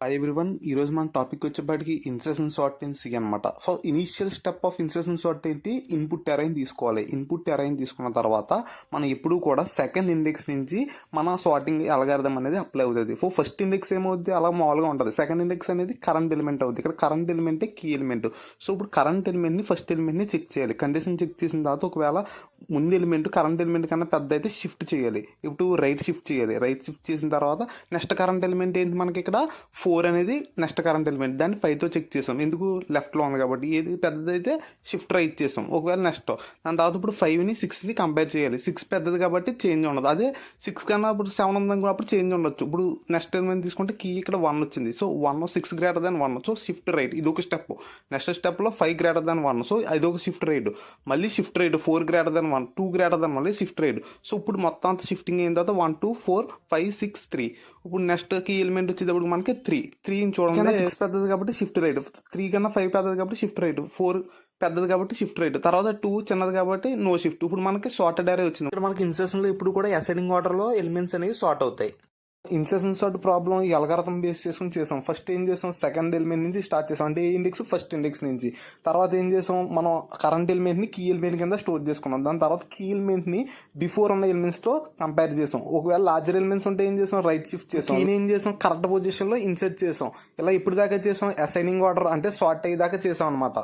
Hi everyone. ఈరోజు మన topic వచ్చేప్పటికి ఇన్సర్షన్ సార్ట్ ఇన్ సి అనమాట. So initial step of insertion sort ఏంటి? ఇన్పుట్ అరైన్ తీసుకోవాలి. ఇన్పుట్ అరైన్ తీసుకున్న తర్వాత మనం ఎప్పుడూ కూడా సెకండ్ ఇండెక్స్ నుంచి మన సార్టింగ్ అల్గారిథం అనేది అప్లై అవుతుంది. సో ఫస్ట్ ఇండెక్స్ ఏమవుద్ది? అలా మామూలుగా ఉంటుంది. సెకండ్ ఇండెక్స్ అనేది కరెంట్ ఎలిమెంట్ అవుతుంది. ఇక్కడ కరెంట్ ఎలిమెంటే కీ ఎలిమెంట్. సో ఇప్పుడు కరెంట్ ఎలిమెంట్ని ఫస్ట్ ఎలిమెంట్ని చెక్ చేయాలి. కండిషన్ చెక్ చేసిన తర్వాత ఒకవేళ ముందు ఎలిమెంట్ కరెంట్ ఎలిమెంట్ కన్నా పెద్ద అయితే షిఫ్ట్ చేయాలి. ఇప్పుడు రైట్ షిఫ్ట్ చేయాలి. రైట్ షిఫ్ట్ చేసిన తర్వాత నెక్స్ట్ కరెంట్ ఎలిమెంట్ ఏంటి? మనకి ఇక్కడ 4 అనేది నెక్స్ట్ కరెంట్ ఎలిమెంట్. దాన్ని 5తో చెక్ చేసాం. ఎందుకు? లెఫ్ట్లో ఉంది కాబట్టి. ఏది పెద్దదైతే షిఫ్ట్ రైట్ చేసాం. ఒకవేళ నెక్స్ట్ దాని తర్వాత ఇప్పుడు 5ని 6ని కంపేర్ చేయాలి. 6 పెద్దది కాబట్టి చేంజ్ ఉండదు. అదే 6 కన్నా ఇప్పుడు 7 ఉంది అప్పుడు చేంజ్ ఉండొచ్చు. ఇప్పుడు నెక్స్ట్ ఎలిమెంట్ తీసుకుంటే కీ ఇక్కడ 1 వచ్చింది. So 1 6 greater than 1. So shift right ఇది ఒక స్టెప్. నెక్స్ట్ స్టెప్లో 5 గ్రేటర్ దాన్ 1. సో ఇది ఒక షిఫ్ట్ రైట్. మళ్ళీ shift right 4 greater than 1, 2 greater than మళ్ళీ షిఫ్ట్ రైట్. సో ఇప్పుడు మొత్తం అంతా షిఫ్టింగ్ అయిన తర్వాత 1 2 4 5 6 3. ఇప్పుడు నెక్స్ట్ కీ ఎలిమెంట్ వచ్చేటప్పుడు మనకి 3 చూడండి. 6 పెద్దది కాబట్టి షిఫ్ట్ రైట్. 3 కన్నా 5 పెద్దది కాబట్టి షిఫ్ట్ రైట్. 4 పెద్దది కాబట్టి షిఫ్ట్ రైట్. తర్వాత 2 చిన్నది కాబట్టి నో షిఫ్ట్. ఇప్పుడు మనకి సార్టెడ్ అరే వచ్చింది. ఇక్కడ మనకి ఇన్సర్షన్లో ఇప్పుడు కూడా అసెండింగ్ ఆర్డర్లో ఎలిమెంట్స్ అనేవి సార్ట్ అవుతాయి. ఇన్సర్షన్ సార్ట్ ప్రాబ్లం ఈ అల్గారిథం బేస్ చేసుకుని చేసాం. ఫస్ట్ ఏం చేసాం? సెకండ్ ఎలిమెంట్ నుంచి స్టార్ట్ చేసాం. అంటే ఏ ఇండెక్స్? ఫస్ట్ ఇండెక్స్ నుంచి. తర్వాత ఏం చేసాం? మనం కరెంట్ ఎలిమెంట్ని కీ ఎలిమెంట్ కింద స్టోర్ చేసుకున్నాం. దాని తర్వాత కీ ఎలిమెంట్ని బిఫోర్ ఉన్న ఎలిమెంట్స్తో కంపేర్ చేసాం. ఒకవేళ లార్జర్ ఎలిమెంట్స్ ఉంటే ఏం చేసాం? రైట్ షిఫ్ట్ చేసాం. కీని ఏం చేసాం? కరెక్ట్ పొజిషన్లో ఇన్సర్ట్ చేసాం. ఇలా ఇప్పుడు దాకా చేసాం అసైనింగ్ ఆర్డర్ అంటే సార్ట్ అయ్యేదాకా చేసాం అనమాట.